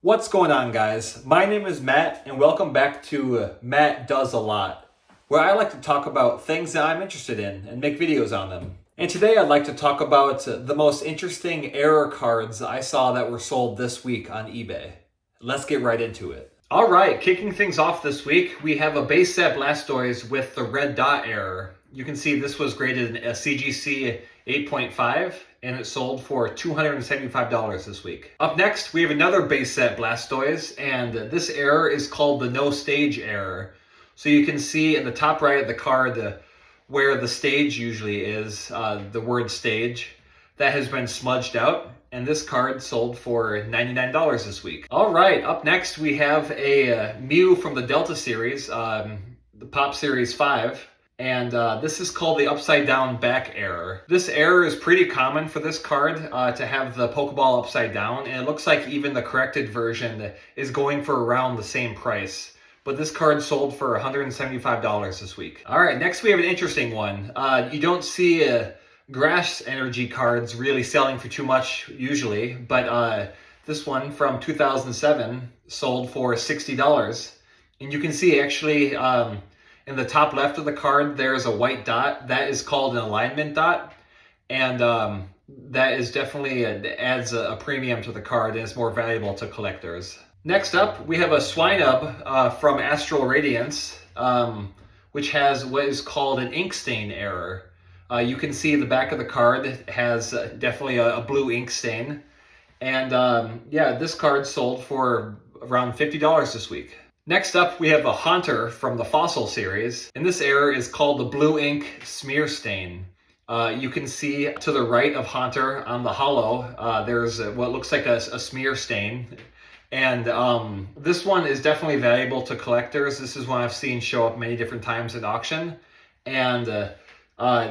What's going on, guys? My name is Matt, and welcome back to Matt Does a Lot, where I like to talk about things that I'm interested in and make videos on them. And today I'd like to talk about the most interesting error cards I saw that were sold this week on eBay. Let's get right into it. Alright, kicking things off this week, we have a base set Blastoise with the red dot error. You can see this was graded a CGC 8.5 and it sold for $275 this week. Up next, we have another base set Blastoise, and this error is called the no stage error. So you can see in the top right of the card where the stage usually is, the word stage, that has been smudged out. And this card sold for $99 this week. All right, up next we have a Mew from the Delta series, the Pop Series 5. And this is called the upside down back error. This error is pretty common for this card to have the Pokeball upside down. And it looks like even the corrected version is going for around the same price. But this card sold for $175 this week. All right, next we have an interesting one. You don't see Grass energy cards really selling for too much usually, but this one from 2007 sold for $60. And you can see actually in the top left of the card there's a white dot. That is called an alignment dot, and that is definitely adds a premium to the card and is more valuable to collectors. Next up we have a Swinub from Astral Radiance, which has what is called an ink stain error. You can see the back of the card has definitely a blue ink stain. And yeah, this card sold for around $50 this week. Next up, we have a Haunter from the Fossil series. And this error is called the blue ink smear stain. You can see to the right of Haunter on the holo, there's what looks like a smear stain. And this one is definitely valuable to collectors. This is one I've seen show up many different times at auction. And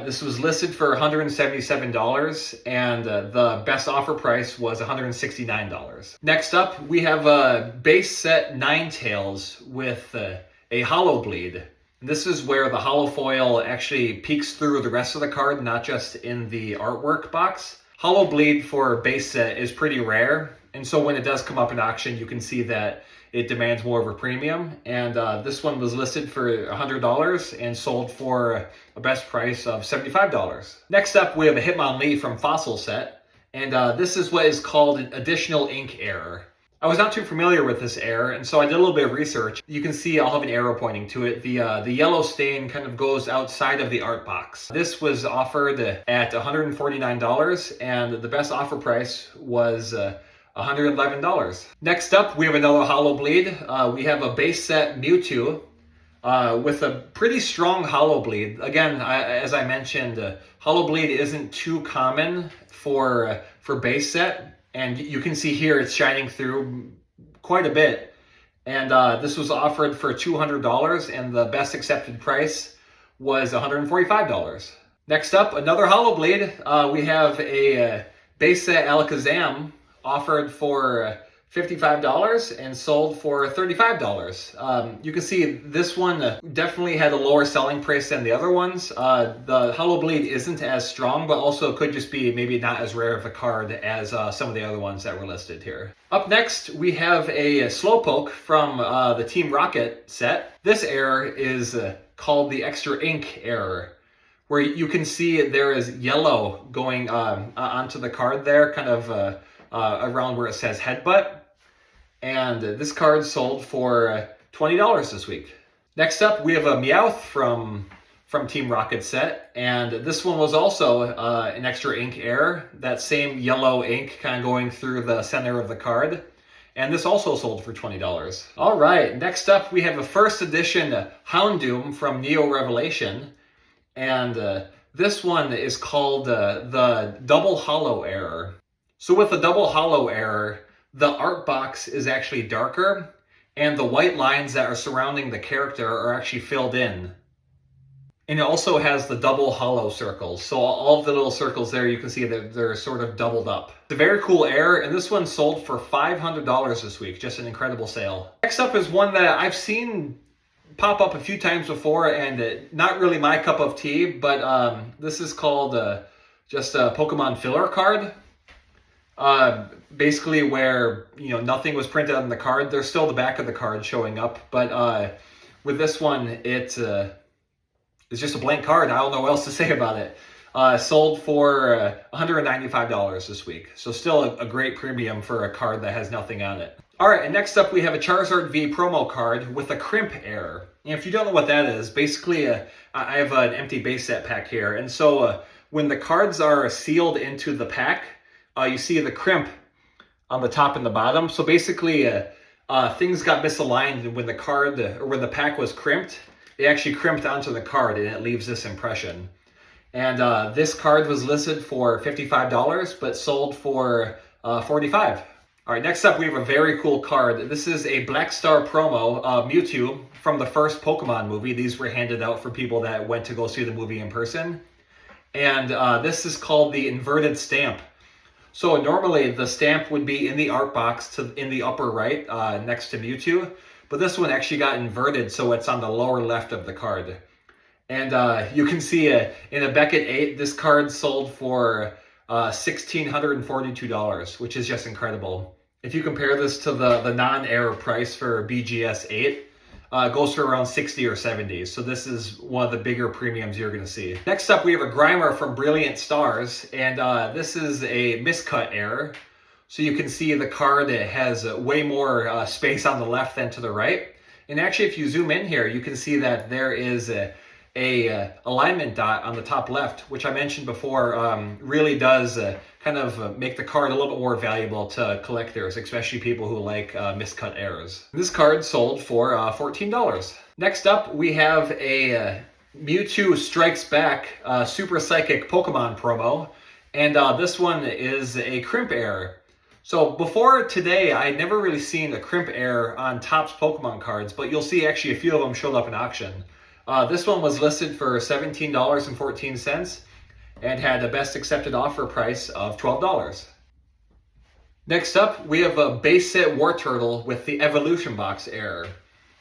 this was listed for $177, and the best offer price was $169. Next up, we have a base set Ninetales with a Holo Bleed. This is where the holo foil actually peeks through the rest of the card, not just in the artwork box. Holo Bleed for base set is pretty rare, and so when it does come up in auction, you can see that it demands more of a premium. And this one was listed for $100 and sold for a best price of $75. Next up, we have a Hitmonlee from Fossil set. And this is what is called an additional ink error. I was not too familiar with this error, and so I did a little bit of research. You can see I'll have an arrow pointing to it. The yellow stain kind of goes outside of the art box. This was offered at $149, and the best offer price was $111. Next up, we have another Holo Bleed. We have a base set Mewtwo with a pretty strong Holo Bleed. Again, as I mentioned, Holo Bleed isn't too common for base set, and you can see here it's shining through quite a bit. And this was offered for $200, and the best accepted price was $145. Next up, another Holo Bleed. We have a base set Alakazam offered for $55 and sold for $35. You can see this one definitely had a lower selling price than the other ones. The Holo Bleed isn't as strong, but also could just be maybe not as rare of a card as some of the other ones that were listed here. Up next, we have a Slowpoke from the Team Rocket set. This error is called the extra ink error, where you can see there is yellow going onto the card there, kind of around where it says headbutt. And this card sold for $20 this week. Next up, we have a Meowth from Team Rocket set. And this one was also an extra ink error. That same yellow ink kind of going through the center of the card. And this also sold for $20. All right, next up, we have a first edition Houndoom from Neo Revelation. And this one is called the double holo error. So with the double holo error, the art box is actually darker, and the white lines that are surrounding the character are actually filled in. And it also has the double holo circles. So all of the little circles there, you can see that they're sort of doubled up. It's a very cool error, and this one sold for $500 this week. Just an incredible sale. Next up is one that I've seen pop up a few times before, and not really my cup of tea, but this is called just a Pokemon filler card. basically where, you know, nothing was printed on the card. There's still the back of the card showing up, but with this one, it's just a blank card. I don't know what else to say about it. Sold for $195 this week. So still a great premium for a card that has nothing on it. All right, and next up we have a Charizard V promo card with a crimp error. And if you don't know what that is, basically I have an empty base set pack here. And so when the cards are sealed into the pack, you see the crimp on the top and the bottom. So basically things got misaligned when the card, or when the pack was crimped. It actually crimped onto the card and it leaves this impression. And this card was listed for $55, but sold for $45. All right, next up we have a very cool card. This is a Black Star promo, Mewtwo from the first Pokemon movie. These were handed out for people that went to go see the movie in person. And this is called the inverted stamp. So normally the stamp would be in the art box in the upper right next to Mewtwo. But this one actually got inverted, so it's on the lower left of the card. And you can see in a Beckett 8, this card sold for $1,642, which is just incredible. If you compare this to the non-error price for BGS 8, it goes for around 60 or 70. So this is one of the bigger premiums you're going to see. Next up, we have a Grimer from Brilliant Stars, and this is a miscut error. So you can see the card has way more space on the left than to the right. And actually, if you zoom in here, you can see that there is a alignment dot on the top left, which I mentioned before, really does kind of make the card a little bit more valuable to collectors, especially people who like miscut errors. This card sold for $14. Next up, we have a Mewtwo Strikes Back Super Psychic Pokemon promo, and this one is a crimp error. So before today, I had never really seen a crimp error on Topps Pokemon cards, but you'll see actually a few of them showed up in auction. This one was listed for $17.14 and had a best accepted offer price of $12. Next up, we have a base set Wartortle with the Evolution Box error.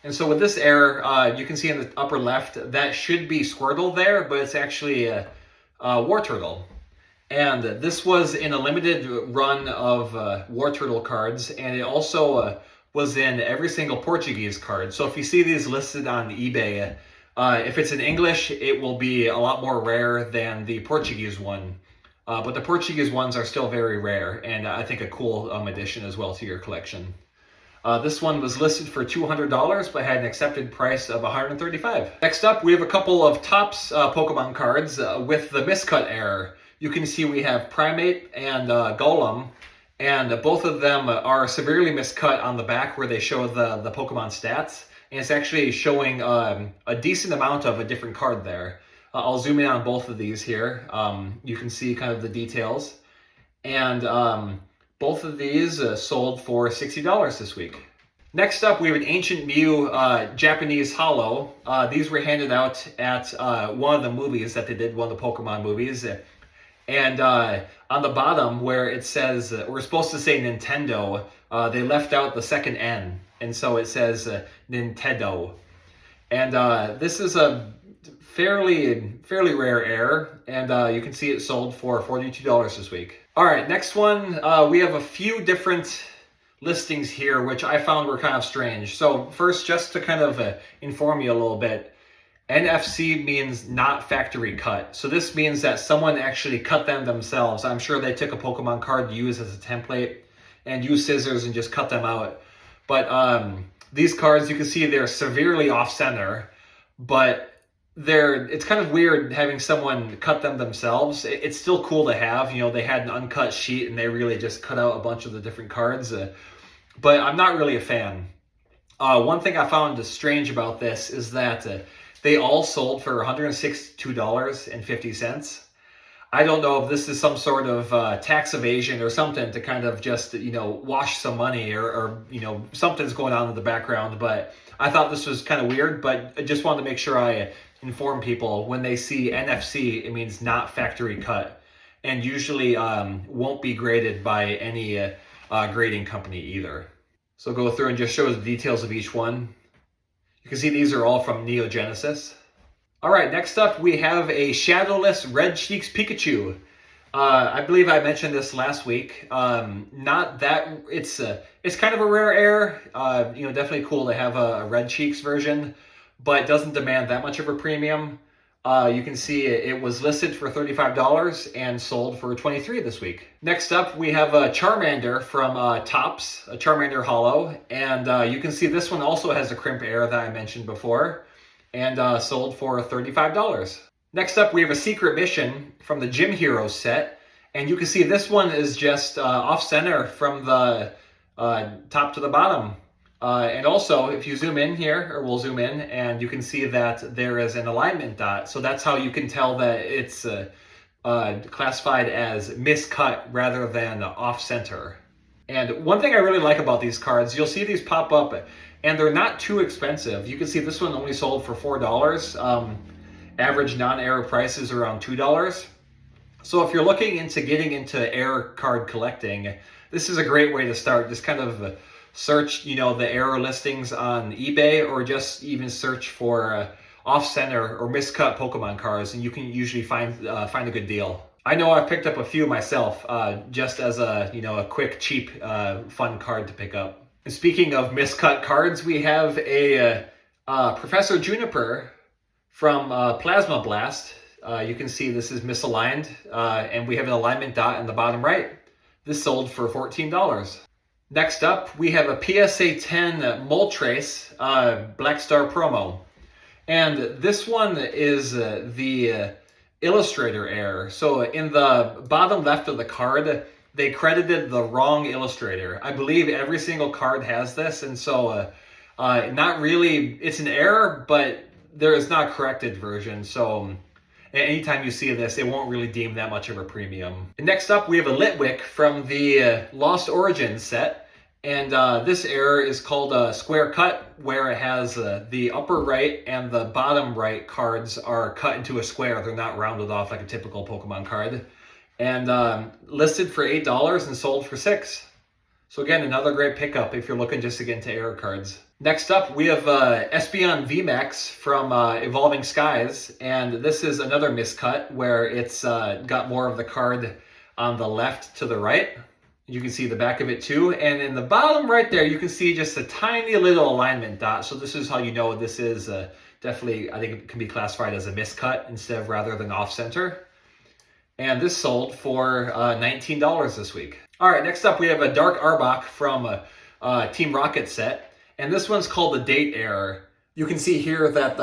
And so with this error, you can see in the upper left, that should be Squirtle there, but it's actually a Wartortle. And this was in a limited run of Wartortle cards, and it also was in every single Portuguese card. So if you see these listed on eBay, if it's in English, it will be a lot more rare than the Portuguese one. But the Portuguese ones are still very rare, and I think a cool addition as well to your collection. This one was listed for $200, but had an accepted price of $135. Next up, we have a couple of Topps Pokemon cards with the miscut error. You can see we have Primate and Golem, and both of them are severely miscut on the back where they show the Pokemon stats. And it's actually showing a decent amount of a different card there. I'll zoom in on both of these here. You can see kind of the details. And both of these sold for $60 this week. Next up, we have an Ancient Mew Japanese Holo. These were handed out at one of the movies that they did, one of the Pokemon movies. And on the bottom where it says, we're supposed to say Nintendo, they left out the second N. And so it says Nintendo. And this is a fairly rare error. And you can see it sold for $42 this week. All right, next one, we have a few different listings here, which I found were kind of strange. So first, just to kind of inform you a little bit, NFC means not factory cut. So this means that someone actually cut them themselves. I'm sure they took a Pokemon card to use as a template and used scissors and just cut them out. But these cards, you can see they're severely off center, but it's kind of weird having someone cut them themselves. It's still cool to have, you know, they had an uncut sheet and they really just cut out a bunch of the different cards. But I'm not really a fan. One thing I found strange about this is that they all sold for $162.50. I don't know if this is some sort of tax evasion or something to kind of just, you know, wash some money or you know, something's going on in the background. But I thought this was kind of weird, but I just wanted to make sure I inform people when they see NFC, it means not factory cut, and usually won't be graded by any grading company either. So go through and just show the details of each one. You can see these are all from Neo Genesis. All right, next up we have a Shadowless Red Cheeks Pikachu. I believe I mentioned this last week. Not that it's kind of a rare air. Definitely cool to have a Red Cheeks version, but doesn't demand that much of a premium. You can see it was listed for $35 and sold for $23 this week. Next up, we have a Charmander from Topps, a Charmander Hollow, and you can see this one also has a crimp air that I mentioned before, and sold for $35. Next up, we have a Secret Mission from the Gym Heroes set, and you can see this one is just off-center from the top to the bottom. And also, if you zoom in here, or we'll zoom in, and you can see that there is an alignment dot. So that's how you can tell that it's classified as miscut rather than off-center. And one thing I really like about these cards, you'll see these pop up, and they're not too expensive. You can see this one only sold for $4. Average non-error price is around $2. So if you're looking into getting into error card collecting, this is a great way to start. Just kind of search, the error listings on eBay, or just even search for off-center or miscut Pokemon cards, and you can usually find a good deal. I know I've picked up a few myself, just as a quick, cheap, fun card to pick up. And speaking of miscut cards, we have a Professor Juniper from Plasma Blast. You can see this is misaligned, and we have an alignment dot in the bottom right. This sold for $14. Next up, we have a PSA 10 Moltres Black Star promo. And this one is the illustrator error. So in the bottom left of the card, they credited the wrong illustrator. I believe every single card has this, and so not really, it's an error, but there is not a corrected version, so anytime you see this, it won't really deem that much of a premium. And next up, we have a Litwick from the Lost Origins set, and this error is called a square cut, where it has the upper right and the bottom right cards are cut into a square. They're not rounded off like a typical Pokemon card. And listed for $8 and sold for $6. So again, another great pickup if you're looking just to get into error cards. Next up, we have Espeon VMAX from Evolving Skies, and this is another miscut where it's got more of the card on the left to the right. You can see the back of it too, and in the bottom right there, you can see just a tiny little alignment dot. So this is how you know this is definitely, I think it can be classified as a miscut instead of rather than off-center. And this sold for $19 this week. All right, next up we have a Dark Arbok from Team Rocket set. And this one's called the date error. You can see here that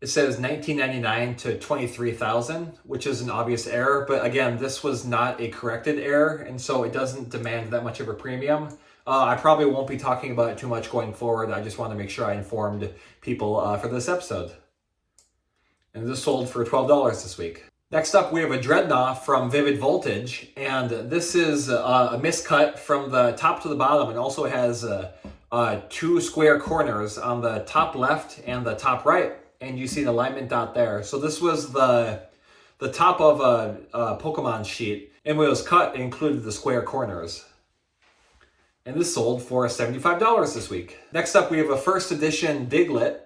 it says 1999 to 23,000, which is an obvious error. But again, this was not a corrected error, and so it doesn't demand that much of a premium. I probably won't be talking about it too much going forward. I just want to make sure I informed people for this episode. And this sold for $12 this week. Next up, we have a Dreadnought from Vivid Voltage, and this is a miscut from the top to the bottom. It also has two square corners on the top left and the top right, and you see the alignment dot there. So this was the top of a Pokemon sheet, and when it was cut, it included the square corners. And this sold for $75 this week. Next up, we have a first edition Diglett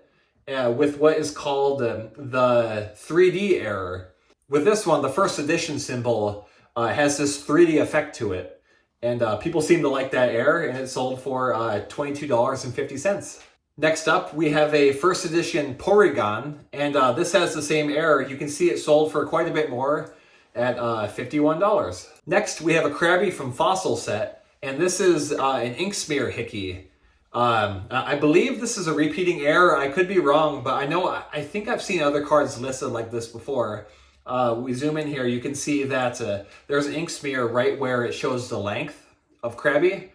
with what is called the 3D error. With this one, the first edition symbol has this 3D effect to it. And people seem to like that error, and it sold for $22.50. Next up, we have a first edition Porygon, and this has the same error. You can see it sold for quite a bit more at $51. Next, we have a Krabby from Fossil set, and this is an ink smear Hickey. I believe this is a repeating error. I could be wrong, but I think I've seen other cards listed like this before. We zoom in here, you can see that there's an ink smear right where it shows the length of Krabby,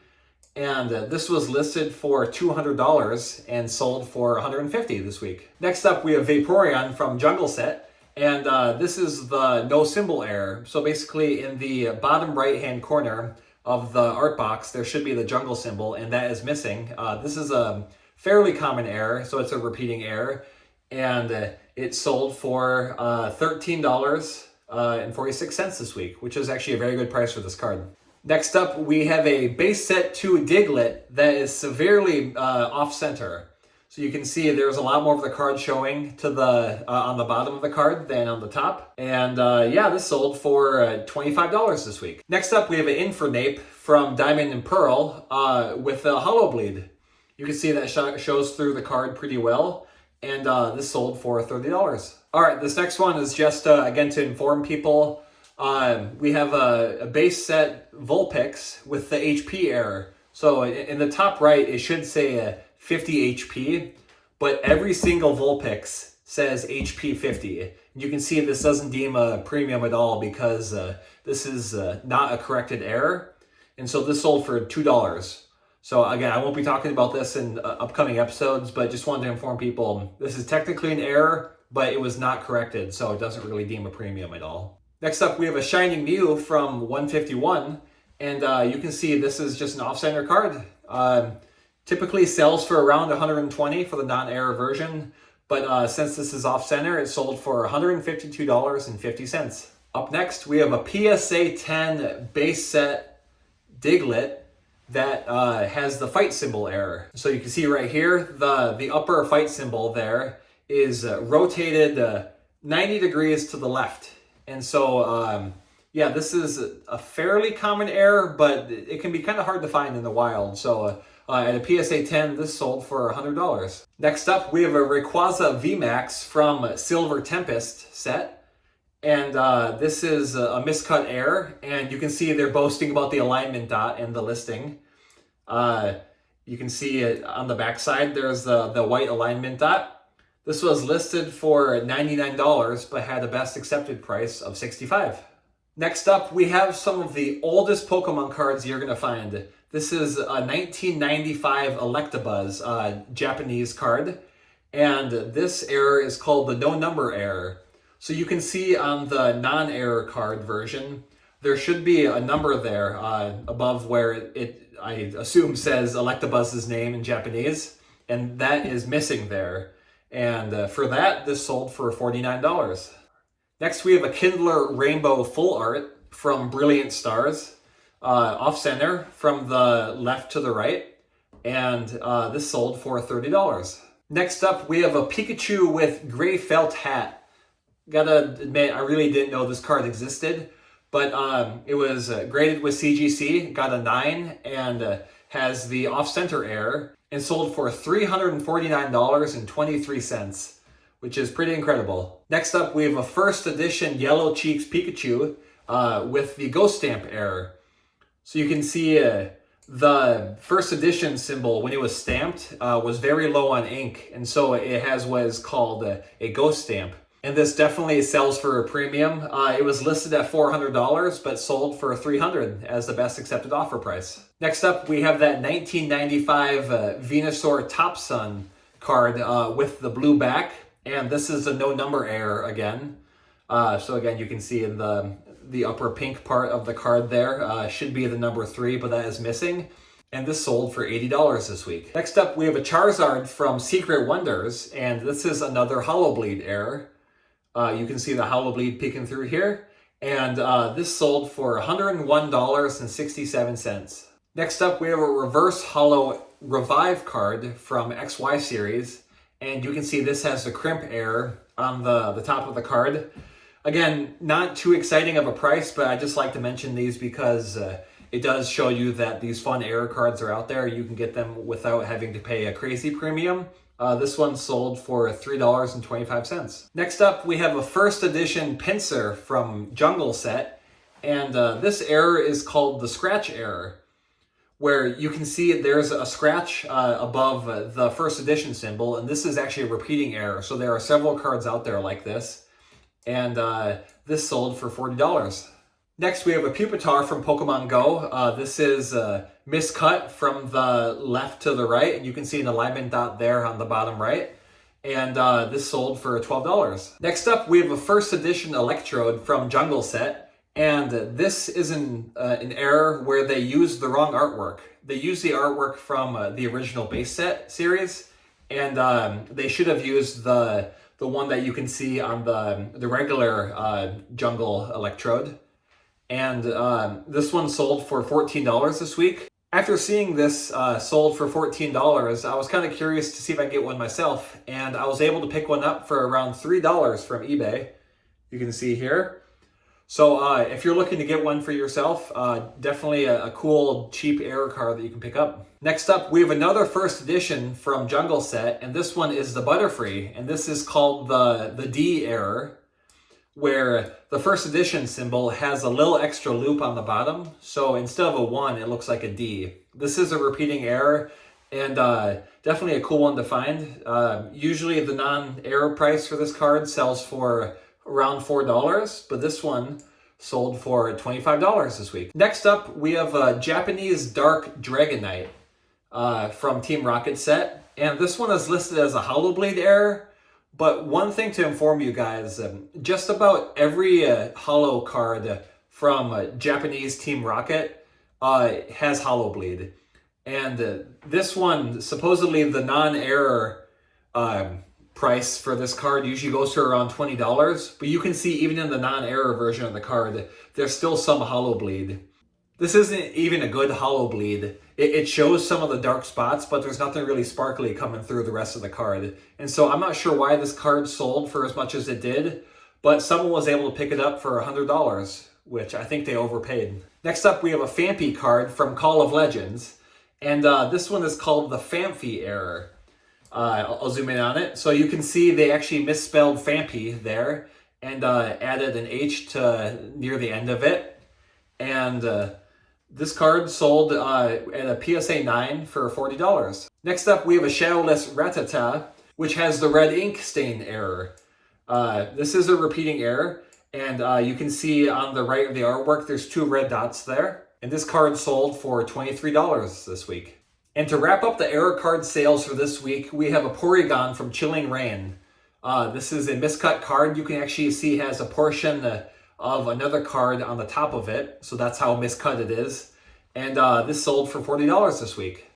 and this was listed for $200 and sold for $150 this week. Next up, we have Vaporeon from Jungle Set, and this is the no symbol error. So basically, in the bottom right-hand corner of the art box, there should be the jungle symbol, and that is missing. This is a fairly common error, so it's a repeating error, and it sold for $13.46 this week, which is actually a very good price for this card. Next up, we have a base set 2 Diglett that is severely off-center. So So you can see there's a lot more of the card showing to the on the bottom of the card than on the top. And yeah, this sold for $25 this week. Next up, we have an Infernape from Diamond and Pearl with a hollow bleed. You can see that shows through the card pretty well. And this sold for $30. All right, this next one is just, again, to inform people. We have a base set Vulpix with the HP error. So in the top right, it should say 50 HP, but every single Vulpix says HP 50. You can see this doesn't deem a premium at all because this is not a corrected error. And so this sold for $2. So again, I won't be talking about this in upcoming episodes, but just wanted to inform people this is technically an error, but it was not corrected, so it doesn't really deem a premium at all. Next up, we have a Shining Mew from 151, and you can see this is just an off-center card. Typically sells for around $120 for the non-error version, but since this is off-center, it sold for $152.50. Up next, we have a PSA 10 base set Diglett that has the fight symbol error. So you can see right here, the upper fight symbol there is rotated 90 degrees to the left. And so, yeah, this is a fairly common error, but it can be kind of hard to find in the wild. So at a PSA 10, this sold for $100. Next up, we have a Rayquaza VMAX from Silver Tempest set. And this is a miscut error, and you can see they're boasting about the alignment dot in the listing. You can see it on the back side, there's the white alignment dot. This was listed for $99, but had a best accepted price of $65. Next up, we have some of the oldest Pokemon cards you're going to find. This is a 1995 Electabuzz Japanese card, and this error is called the no number error. So you can see on the non-error card version, there should be a number there above where it, I assume, says Electabuzz's name in Japanese, and that is missing there. And for that, this sold for $49. Next, we have a Kindler Rainbow Full Art from Brilliant Stars, off-center from the left to the right, and this sold for $30. Next up, we have a Pikachu with gray felt hat. Gotta admit, I really didn't know this card existed, but it was graded with CGC, got a 9, and has the off-center error, and sold for $349.23, which is pretty incredible. Next up, we have a first edition Yellow Cheeks Pikachu with the Ghost Stamp error. So you can see the first edition symbol, when it was stamped, was very low on ink, and so it has what is called a Ghost Stamp. And this definitely sells for a premium. It was listed at $400, but sold for $300 as the best accepted offer price. Next up, we have that 1995 Venusaur Top Sun card with the blue back. And this is a no number error again. So again, you can see in the upper pink part of the card there should be the number 3, but that is missing. And this sold for $80 this week. Next up, we have a Charizard from Secret Wonders, and this is another Hollow Bleed error. You can see the Hollow Bleed peeking through here. And this sold for $101.67. Next up, we have a Reverse Hollow Revive card from XY Series. And you can see this has the crimp error on the top of the card. Again, not too exciting of a price, but I just like to mention these because it does show you that these fun error cards are out there. You can get them without having to pay a crazy premium. This one sold for $3.25. Next up, we have a first edition Pinsir from Jungle Set, and this error is called the scratch error, where you can see there's a scratch above the first edition symbol, and this is actually a repeating error. So there are several cards out there like this, and this sold for $40. Next, we have a Pupitar from Pokemon Go. This is miscut from the left to the right, and you can see an alignment dot there on the bottom right. And this sold for $12. Next up, we have a first edition Electrode from Jungle Set, and this is an error where they used the wrong artwork. They used the artwork from the original base set series, and they should have used the one that you can see on the regular Jungle Electrode. And this one sold for $14 this week. After seeing this sold for $14, I was kind of curious to see if I could get one myself, and I was able to pick one up for around $3 from eBay. You can see here. So if you're looking to get one for yourself, definitely a cool, cheap error card that you can pick up. Next up, we have another first edition from Jungle Set, and this one is the Butterfree, and this is called the D error, where the first edition symbol has a little extra loop on the bottom. So instead of a 1, it looks like a D. This is a repeating error, and definitely a cool one to find. Usually the non-error price for this card sells for around $4, but this one sold for $25 this week. Next up, we have a Japanese Dark Dragonite from Team Rocket Set, and this one is listed as a Hollow Blade error. But one thing to inform you guys, just about every Hollow card from Japanese Team Rocket has Hollow Bleed. And this one, supposedly the non-error price for this card usually goes to around $20, but you can see even in the non-error version of the card, there's still some Hollow Bleed. This isn't even a good Hollow Bleed. It shows some of the dark spots, but there's nothing really sparkly coming through the rest of the card. And so I'm not sure why this card sold for as much as it did, but someone was able to pick it up for $100, which I think they overpaid. Next up, we have a Phanpy card from Call of Legends, and this one is called the Phanpy error. I'll zoom in on it. So you can see they actually misspelled Phanpy there and added an H to near the end of it. And this card sold at a PSA 9 for $40. Next up, we have a Shadowless Rattata, which has the red ink stain error. This is a repeating error, and you can see on the right of the artwork, there's 2 red dots there. And this card sold for $23 this week. And to wrap up the error card sales for this week, we have a Porygon from Chilling Reign. This is a miscut card. You can actually see has a portion of another card on the top of it, so that's how miscut it is. And this sold for $40 this week.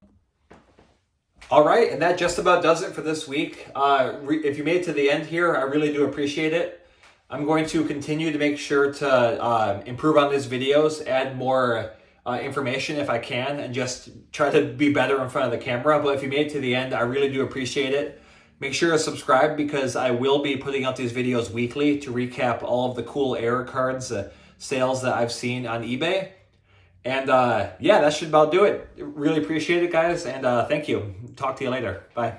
All right, and that just about does it for this week. If you made it to the end here, I really do appreciate it. I'm going to continue to make sure to improve on these videos, add more information if I can, and just try to be better in front of the camera. But if you made it to the end, I really do appreciate it. Make sure to subscribe because I will be putting out these videos weekly to recap all of the cool error cards sales that I've seen on eBay. And yeah, that should about do it. Really appreciate it, guys, and thank you. Talk to you later. Bye.